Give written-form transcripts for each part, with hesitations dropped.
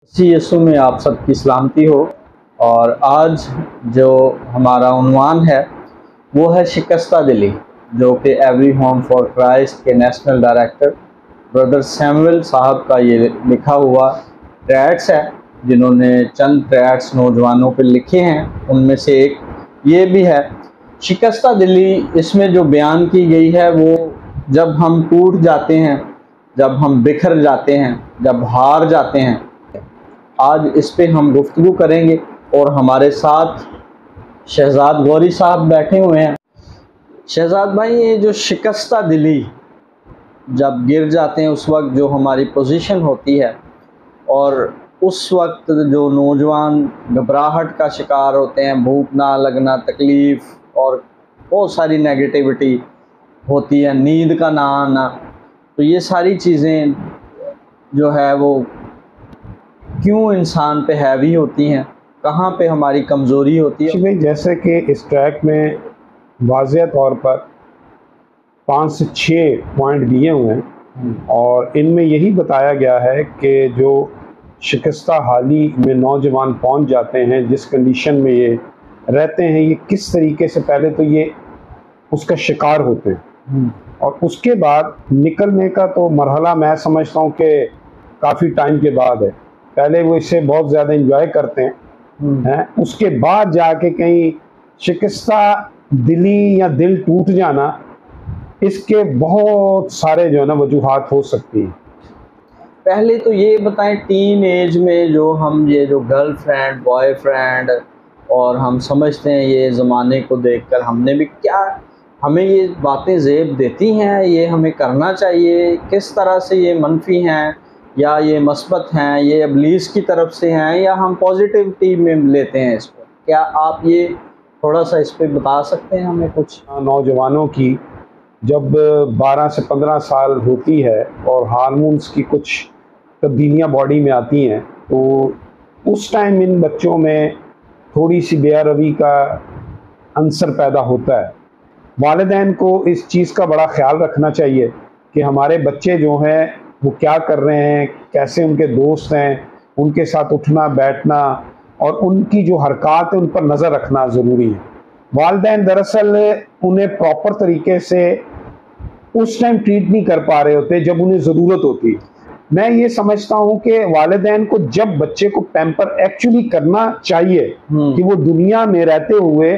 मसीह यीशु में आप सबकी सलामती हो। और आज जो हमारा उन्वान है वो है शिकस्ता दिली, जो कि एवरी होम फॉर क्राइस्ट के नेशनल डायरेक्टर ब्रदर सैमुअल साहब का ये लिखा हुआ ट्रैट्स है, जिन्होंने चंद ट्रैट्स नौजवानों पर लिखे हैं। उनमें से एक ये भी है शिकस्ता दिली। इसमें जो बयान की गई है वो जब हम टूट जाते हैं, जब हम बिखर जाते हैं, जब हार जाते हैं। आज इस पे हम गुफ्तगू करेंगे और हमारे साथ शहजाद गौरी साहब बैठे हुए हैं। शहजाद भाई, ये जो शिकस्ता दिली, जब गिर जाते हैं उस वक्त जो हमारी पोजीशन होती है, और उस वक्त जो नौजवान घबराहट का शिकार होते हैं, भूख ना लगना, तकलीफ़ और बहुत सारी नेगेटिविटी होती है, नींद का ना आना, तो ये सारी चीज़ें जो है वो क्यों इंसान पे हैवी होती हैं, कहाँ पे हमारी कमज़ोरी होती है? भाई, जैसे कि इस ट्रैक में वाज़ेह तौर पर 5 से 6 पॉइंट दिए हुए हैं और इनमें यही बताया गया है कि जो शिकस्ता हाली में नौजवान पहुंच जाते हैं, जिस कंडीशन में ये रहते हैं, ये किस तरीके से पहले तो ये उसका शिकार होते हैं और उसके बाद निकलने का तो मरहला मैं समझता हूँ कि काफ़ी टाइम के बाद है। पहले वो इसे बहुत ज़्यादा एंजॉय करते हैं, उसके बाद जाके कहीं शिकस्ता दिली या दिल टूट जाना, इसके बहुत सारे जो है ना वजूहात हो सकती हैं। पहले तो ये बताएं, टीन एज में जो हम ये जो गर्लफ्रेंड बॉयफ्रेंड और हम समझते हैं ये ज़माने को देखकर हमने भी क्या, हमें ये बातें ज़ेब देती हैं, ये हमें करना चाहिए, किस तरह से ये मनफी हैं या ये मस्बत हैं, ये इब्लीस की तरफ से हैं या हम पॉजिटिविटी में लेते हैं इसको? क्या आप ये थोड़ा सा इस पर बता सकते हैं हमें कुछ? नौजवानों की जब 12 से 15 साल होती है और हार्मोन्स की कुछ तब्दीलियां बॉडी में आती हैं, तो उस टाइम इन बच्चों में थोड़ी सी बेरहमी का अंसर पैदा होता है। वालिदैन को इस चीज़ का बड़ा ख्याल रखना चाहिए कि हमारे बच्चे जो हैं वो क्या कर रहे हैं, कैसे उनके दोस्त हैं, उनके साथ उठना बैठना और उनकी जो हरकत है उन पर नज़र रखना ज़रूरी है। वालिदैन दरअसल उन्हें प्रॉपर तरीके से उस टाइम ट्रीट नहीं कर पा रहे होते जब उन्हें ज़रूरत होती है। मैं ये समझता हूँ कि वालिदैन को जब बच्चे को पैम्पर एक्चुअली करना चाहिए कि वो दुनिया में रहते हुए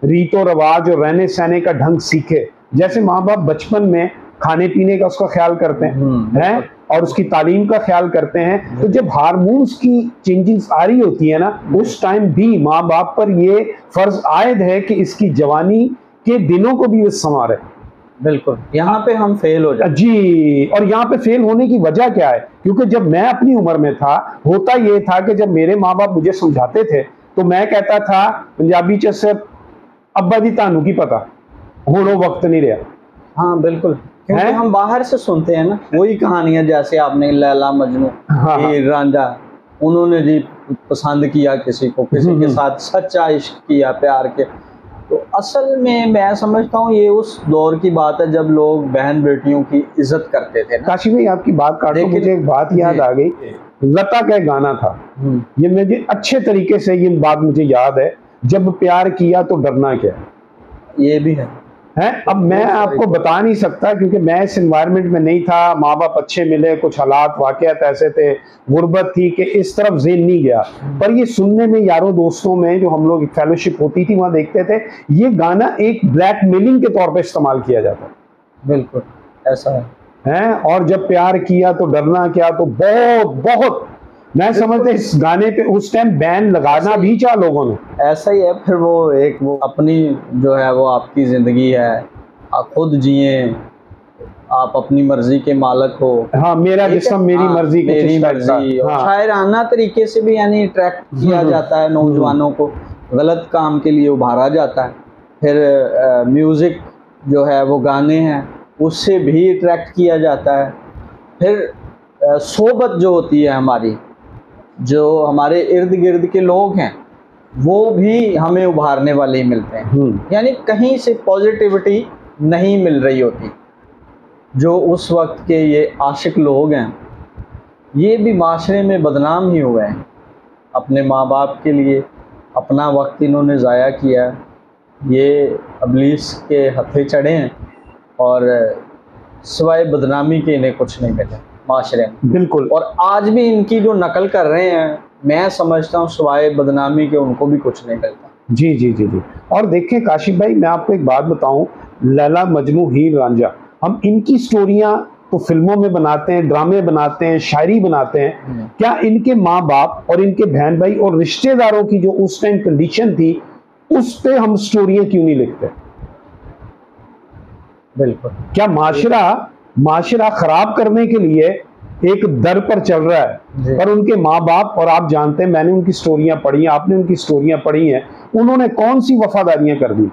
रीतो रवाज और रहने सहने का ढंग सीखे। जैसे माँ बाप बचपन में खाने पीने का उसका ख्याल करते हैं और उसकी तालीम का ख्याल करते हैं, तो जब हार्मोन्स की चेंजिंग्स आ रही होती है ना, उस टाइम भी माँ बाप पर ये फर्ज आयद है कि इसकी जवानी के दिनों को भी वो संवारे। बिल्कुल, यहाँ पे हम फेल हो जाते जी। और यहाँ पे फेल होने की वजह क्या है? क्योंकि जब मैं अपनी उम्र में था, होता ये था कि जब मेरे माँ बाप मुझे समझाते थे तो मैं कहता था पंजाबी च सिर्फ अब्बा जी तानू की पता, हुण वो वक्त नहीं रहा। हाँ बिल्कुल, क्योंकि हम बाहर से सुनते हैं ना वही कहानियां, जैसे आपने लैला मजनू, हीर रांझा, उन्होंने जी पसंद किया किसी को, किसी के साथ सच्चा इश्क किया, प्यार के। तो असल में मैं समझता हूँ ये उस दौर की बात है जब लोग बहन बेटियों की इज्जत करते थे ना। काशी भाई, आपकी बात काटो, मुझे एक बात याद आ गई। लता का एक गाना था, ये मुझे अच्छे तरीके से ये बात मुझे याद है, जब प्यार किया तो डरना क्या। ये भी है। अब मैं आपको बता नहीं सकता क्योंकि मैं इस एनवायरनमेंट में नहीं था, माँ बाप अच्छे मिले, कुछ हालात वाकयात ऐसे थे, गुर्बत थी कि इस तरफ ज़हन नहीं गया। पर ये सुनने में, यारों दोस्तों में जो हम लोग फेलोशिप होती थी वहाँ देखते थे, ये गाना एक ब्लैकमेलिंग के तौर पे इस्तेमाल किया जाता है। बिल्कुल ऐसा है। और जब प्यार किया तो डरना क्या, तो बहुत बहुत मैं समझते इस गाने पे उस टाइम बैन लगाना भी चाहा लोगों ने। ऐसा ही है। फिर वो अपनी जो है वो आपकी ज़िंदगी है, आप खुद जिए, आप अपनी मर्जी के मालिक हो। हाँ, मेरा जिस्म मेरी मर्जी, मेरी मर्जी। और शायराना तरीके से भी यानी अट्रैक्ट किया जाता है नौजवानों को, गलत काम के लिए उभारा जाता है। फिर म्यूज़िक जो है वो गाने हैं, उससे भी अट्रैक्ट किया जाता है। फिर सोबत जो होती है हमारी, जो हमारे इर्द गिर्द के लोग हैं, वो भी हमें उभारने वाले ही मिलते हैं। यानी कहीं से पॉजिटिविटी नहीं मिल रही होती। जो उस वक्त के ये आशिक लोग हैं ये भी माशरे में बदनाम ही हुए हैं। अपने माँ बाप के लिए अपना वक्त इन्होंने ज़ाया किया, ये इब्लीस के हथे चढ़े हैं और सिवाय बदनामी के इन्हें कुछ नहीं मिला माशरे में। बिल्कुल। और आज भी इनकी जो नकल कर रहे हैं, मैं समझता हूँ सिवाय बदनामी के उनको भी कुछ नहीं मिलता। जी जी जी जी। और देखें काशिफ भाई, मैं आपको एक बात बताऊं, लैला मजनू हीर रांझा, हम इनकी स्टोरियां तो फिल्मों में बनाते हैं, ड्रामे बनाते हैं, शायरी बनाते हैं, क्या इनके माँ बाप और इनके बहन भाई और रिश्तेदारों की जो उस टाइम कंडीशन थी, उस पे हम स्टोरियां क्यों नहीं लिखते? बिल्कुल। क्या माशरा खराब करने के लिए एक दर पर चल रहा है, पर उनके माँ बाप, और आप जानते हैं, मैंने उनकी स्टोरियां पढ़ी हैं, आपने उनकी स्टोरियां पढ़ी हैं, उन्होंने कौन सी वफादारियां कर दी?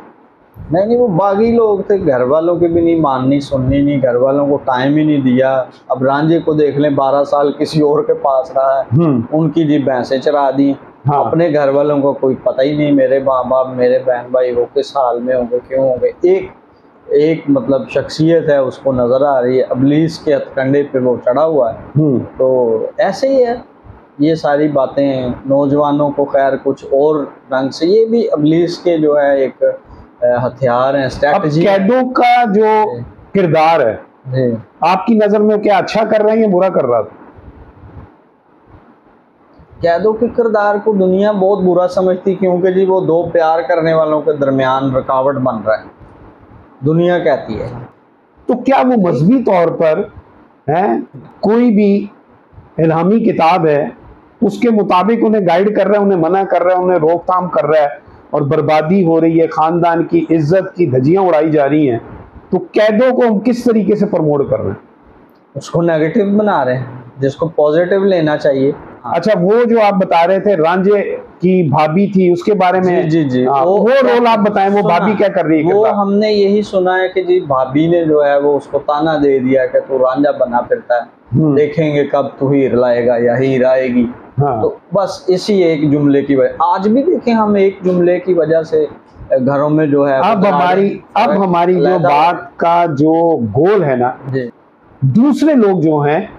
नहीं, वो बागी लोग थे, घर वालों की भी नहीं माननी सुननी, नहीं घर वालों को टाइम ही नहीं दिया। अब रांझे को देख लें, 12 साल किसी और के पास रहा है, उनकी जी भैंसें चरा दी। हाँ। अपने घर वालों को कोई पता ही नहीं, मेरे माँ बाप मेरे बहन भाई वो किस हाल में होंगे, क्यों होंगे। एक मतलब शख्सियत है, उसको नजर आ रही है, इब्लीस के हथकंडे पे वो चढ़ा हुआ है। तो ऐसे ही है ये सारी बातें नौजवानों को, खैर कुछ और ढंग से, ये भी इब्लीस के जो है एक हथियार है, स्ट्रैटेजी। कैदों का जो किरदार है आपकी नजर में क्या अच्छा कर रहे हैं या बुरा कर रहा था? कैदों के किरदार को दुनिया बहुत बुरा समझती, क्योंकि जी वो दो प्यार करने वालों के दरमियान रुकावट बन रहा है, दुनिया कहती है। तो क्या वो मजहबी तौर पर है, कोई भी इल्हामी किताब है उसके मुताबिक उन्हें गाइड कर रहा है, उन्हें मना कर रहा है, उन्हें रोकथाम कर रहा है, और बर्बादी हो रही है, खानदान की इज्जत की धज्जियां उड़ाई जा रही हैं, तो कैदों को हम किस तरीके से प्रमोट कर रहे हैं? उसको नेगेटिव बना रहे हैं, जिसको पॉजिटिव लेना चाहिए। अच्छा, वो जो आप बता रहे थे रांझे की भाभी थी, उसके बारे में जी वो रोल आप बताएं, वो भाभी क्या कर रही है? वो हमने यही सुना है कि जी भाभी ने जो है वो उसको ताना दे दिया कि तू रांझा बना फिरता है, देखेंगे कब तू हीर लाएगा या हीर आएगी। हाँ। तो बस इसी एक जुमले की वजह, आज भी देखें हम, एक जुमले की वजह से घरों में जो है अब हमारी जो बात का जो गोल है ना, दूसरे लोग जो हैं,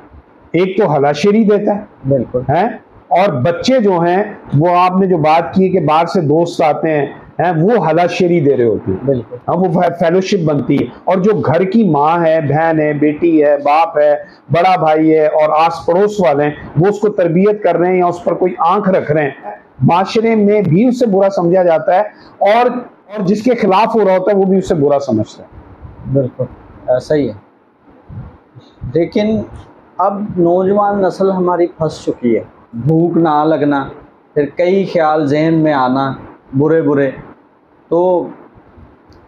एक तो हलाशेरी देता है, बिल्कुल है, और बच्चे जो हैं वो आपने जो बात की कि बाहर से दोस्त आते हैं, वो हलाशेरी दे रहे होते हैं, बिल्कुल। वो फेलोशिप बनती है, और जो घर की माँ है, बहन है, बेटी है, बाप है, बड़ा भाई है और आस पड़ोस वाले हैं, वो उसको तरबियत कर रहे हैं या उस पर कोई आंख रख रहे हैं, माशरे में भी उससे बुरा समझा जाता है, और जिसके खिलाफ हो रहा होता है वो भी उससे बुरा समझता है। बिल्कुल ऐसा ही है। लेकिन अब नौजवान नस्ल हमारी फंस चुकी है, भूख ना लगना, फिर कई ख्याल जहन में आना बुरे बुरे, तो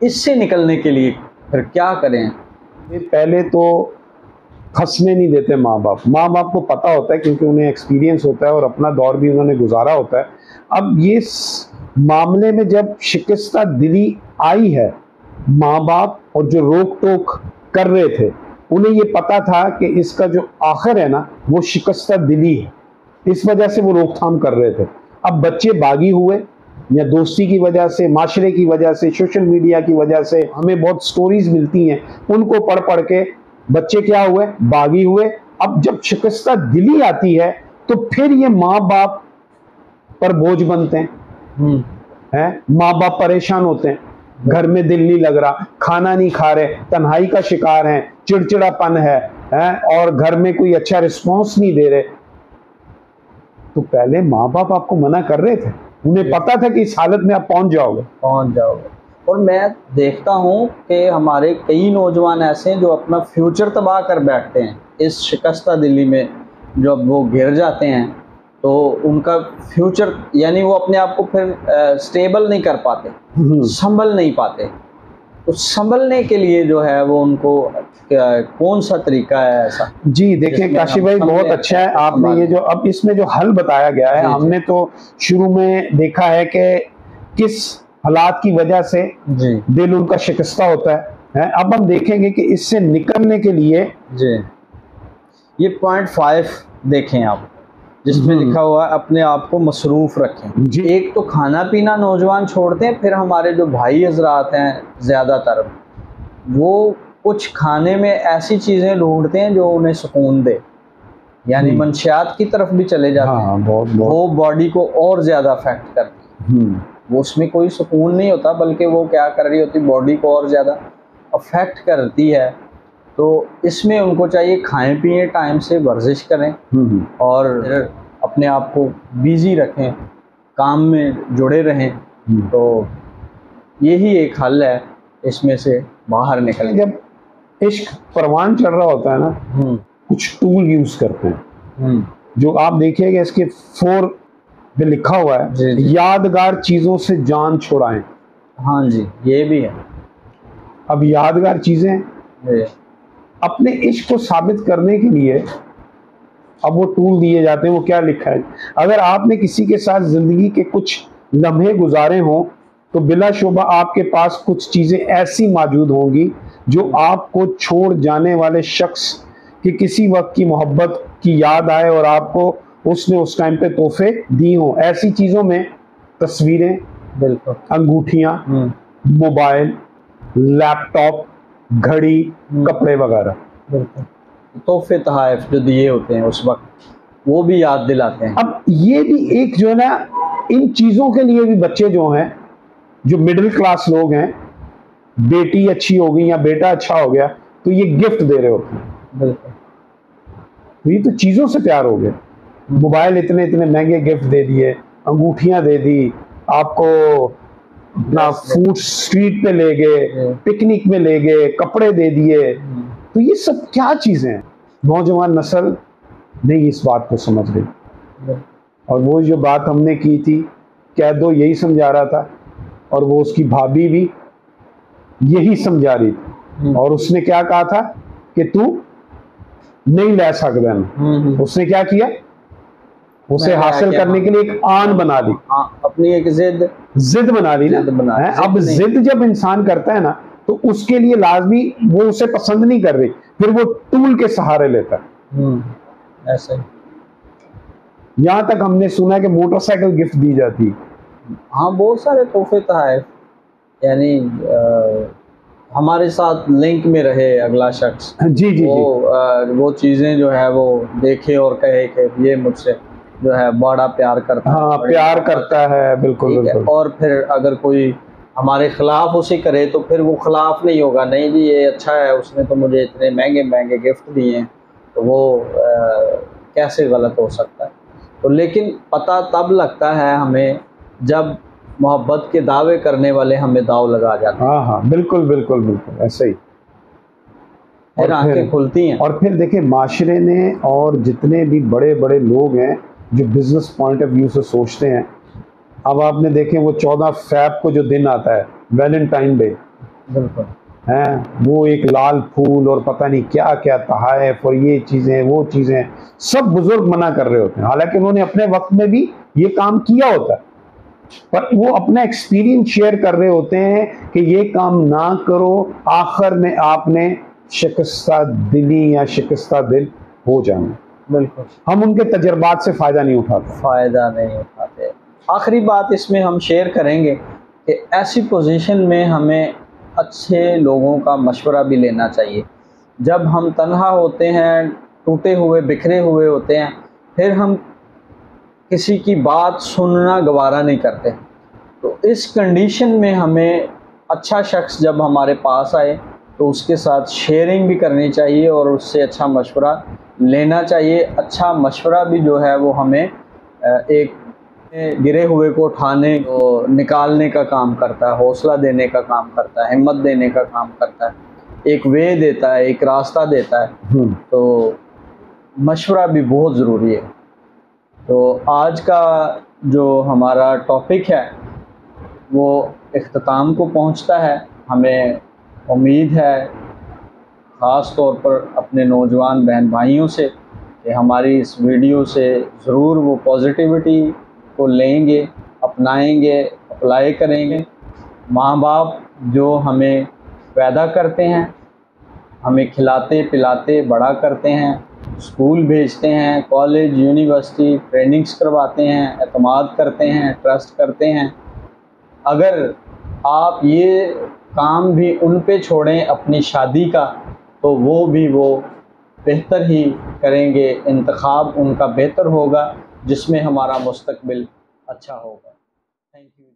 इससे निकलने के लिए फिर क्या करें? पहले तो फंसने नहीं देते माँ बाप को पता होता है, क्योंकि उन्हें एक्सपीरियंस होता है और अपना दौर भी उन्होंने गुजारा होता है। अब ये मामले में जब शिकस्ता दिली आई है, माँ बाप और जो रोक टोक कर रहे थे, उन्हें ये पता था कि इसका जो आखिर है ना वो शिकस्ता दिली है, इस वजह से वो रोकथाम कर रहे थे। अब बच्चे बागी हुए, या दोस्ती की वजह से, माशरे की वजह से, सोशल मीडिया की वजह से, हमें बहुत स्टोरीज मिलती हैं, उनको पढ़ पढ़ के बच्चे क्या हुए, बागी हुए। अब जब शिकस्ता दिली आती है तो फिर ये माँ बाप पर बोझ बनते हैं, माँ बाप परेशान होते हैं, घर में दिल नहीं लग रहा, खाना नहीं खा रहे, तन्हाई का शिकार हैं, चिड़चिड़ापन है, और घर में कोई अच्छा रिस्पॉन्स नहीं दे रहे। तो पहले माँ बाप आपको मना कर रहे थे, उन्हें पता था कि इस हालत में आप पहुंच जाओगे। और मैं देखता हूँ कि हमारे कई नौजवान ऐसे हैं जो अपना फ्यूचर तबाह कर बैठते हैं इस शिकस्ता दिली में। जब वो गिर जाते हैं तो उनका फ्यूचर, यानी वो अपने आप को फिर स्टेबल नहीं कर पाते, संभल नहीं पाते। तो संभलने के लिए जो है वो उनको कौन सा तरीका है ऐसा? जी देखिए काशिफ भाई, बहुत अच्छा है आपने ये जो अब इसमें जो हल बताया गया है। हमने तो शुरू में देखा है कि किस हालात की वजह से दिल उनका शिकस्ता होता है। अब हम देखेंगे कि इससे निकलने के लिए ये पॉइंट 5 देखें आप, जिसमें लिखा हुआ है अपने आप को मसरूफ रखें। एक तो खाना पीना नौजवान छोड़ते हैं, फिर हमारे जो भाई हजरात हैं ज़्यादातर, वो कुछ खाने में ऐसी चीज़ें ढूंढते हैं जो उन्हें सुकून दे। यानी मंशियात की तरफ भी चले जाते हैं। बहुत वो बॉडी को और ज़्यादा अफेक्ट करती है। वो उसमें कोई सुकून नहीं होता, बल्कि वो क्या कर रही होती, बॉडी को और ज़्यादा अफेक्ट करती है। तो इसमें उनको चाहिए खाएं पिएं, टाइम से वर्जिश करें और अपने आप को बिजी रखें, काम में जुड़े रहें। तो यही एक हल है इसमें से बाहर निकलने। जब इश्क परवान चढ़ रहा होता है ना, कुछ टूल यूज करते हैं जो आप देखिएगा इसके 4 पे लिखा हुआ है, यादगार चीजों से जान छुड़ाएं। हाँ जी, ये भी है। अब यादगार चीजें अपने इश्क को साबित करने के लिए अब वो टूल दिए जाते हैं। वो क्या लिखा है, अगर आपने किसी के साथ जिंदगी के कुछ लम्हे गुजारे हों तो बिलाशुबा आपके पास कुछ चीजें ऐसी मौजूद होंगी जो आपको छोड़ जाने वाले शख्स की किसी वक्त की मोहब्बत की याद आए और आपको उसने उस टाइम पे तोहफे दी हों। ऐसी चीजों में तस्वीरें, बिल्कुल, अंगूठियां, मोबाइल, लैपटॉप, घड़ी, कपड़े वगैरह, बिल्कुल, तोहफे तोहफे जो दिए होते हैं उस वक्त, वो भी याद दिलाते हैं। अब ये भी एक जो है ना, इन चीजों के लिए भी बच्चे जो हैं, जो मिडिल क्लास लोग हैं, बेटी अच्छी हो गई या बेटा अच्छा हो गया तो ये गिफ्ट दे रहे होते हैं। बिल्कुल, तो ये तो चीजों से प्यार हो गया। मोबाइल इतने इतने महंगे गिफ्ट दे दिए, अंगूठियां दे दी, आपको अपना फूड स्ट्रीट पे ले गए, पिकनिक में ले गए, कपड़े दे दिए। तो ये सब क्या चीजें हैं? नौजवान नस्ल नहीं इस बात को समझ रही। और वो जो बात हमने की थी, कैदो यही समझा रहा था और वो उसकी भाभी भी यही समझा रही थी। और उसने क्या कहा था कि तू नहीं ले सकता ना। उसने क्या किया, उसे हासिल करने के लिए एक आन बना ली, अपनी एक जिद बना ली ना। अब जिद जब इंसान करता है ना तो उसके लिए लाजमी वो उसे पसंद नहीं कर रही, फिर वो टूल के सहारे लेता है। ऐसे यहां तक हमने सुना कि मोटरसाइकिल गिफ्ट दी जाती। हाँ, बहुत सारे तोहफे तोहफे, यानी हमारे साथ लिंक में रहे अगला शख्स। जी जी वो चीजें जो है वो देखे और कहे कि ये मुझसे जो है बड़ा प्यार करता है। हाँ, प्यार करता है, बिल्कुल बिल्कुल। और फिर अगर कोई हमारे खिलाफ उसे करे तो फिर वो खिलाफ नहीं होगा, नहीं जी ये अच्छा है, उसने तो मुझे इतने महंगे महंगे गिफ्ट दिए हैं, तो वो कैसे गलत हो सकता है। तो लेकिन पता तब लगता है हमें जब मोहब्बत के दावे करने वाले हमें दाव लगा जाते हैं। हाँ हाँ, बिल्कुल बिल्कुल बिल्कुल ऐसे ही। फिर आंखें खुलती हैं। और फिर देखिए माशरे ने और जितने भी बड़े बड़े लोग हैं जो बिजनेस पॉइंट ऑफ व्यू से सोचते हैं, अब आपने देखें वो 14 फ़रवरी को जो दिन आता है, वैलेंटाइन डे, बिल्कुल है, वो एक लाल फूल और पता नहीं क्या क्या तहाइफ और ये चीज़ें वो चीज़ें सब बुजुर्ग मना कर रहे होते हैं। हालांकि उन्होंने अपने वक्त में भी ये काम किया होता है, पर वो अपना एक्सपीरियंस शेयर कर रहे होते हैं कि ये काम ना करो, आखिर में आपने शिकस्ता दिली या शिकस्ता दिल हो जाना। बिल्कुल, हम उनके तजर्बात से फ़ायदा नहीं उठाते। आखिरी बात इसमें हम शेयर करेंगे कि ऐसी पोजीशन में हमें अच्छे लोगों का मशवरा भी लेना चाहिए। जब हम तन्हा होते हैं, टूटे हुए बिखरे हुए होते हैं, फिर हम किसी की बात सुनना गवारा नहीं करते। तो इस कंडीशन में हमें अच्छा शख्स जब हमारे पास आए तो उसके साथ शेयरिंग भी करनी चाहिए और उससे अच्छा मशवरा लेना चाहिए। अच्छा मशवरा भी जो है वो हमें एक गिरे हुए को उठाने और निकालने का काम करता है, हौसला देने का काम करता है, हिम्मत देने का काम करता है, एक वे देता है, एक रास्ता देता है। तो मशवरा भी बहुत ज़रूरी है। तो आज का जो हमारा टॉपिक है वो इख्तिताम को पहुंचता है। हमें उम्मीद है ख़ास तौर पर अपने नौजवान बहन भाइयों से कि हमारी इस वीडियो से ज़रूर वो पॉजिटिविटी को लेंगे, अपनाएंगे, अप्लाई करेंगे। माँ बाप जो हमें पैदा करते हैं, हमें खिलाते पिलाते बड़ा करते हैं, स्कूल भेजते हैं, कॉलेज यूनिवर्सिटी ट्रेनिंग्स करवाते हैं, एतमाद करते हैं, ट्रस्ट करते हैं, अगर आप ये काम भी उन पे छोड़ें अपनी शादी का, तो वो भी वो बेहतर ही करेंगे, इंतखाब उनका बेहतर होगा जिसमें हमारा मुस्तकबिल अच्छा होगा। Thank you.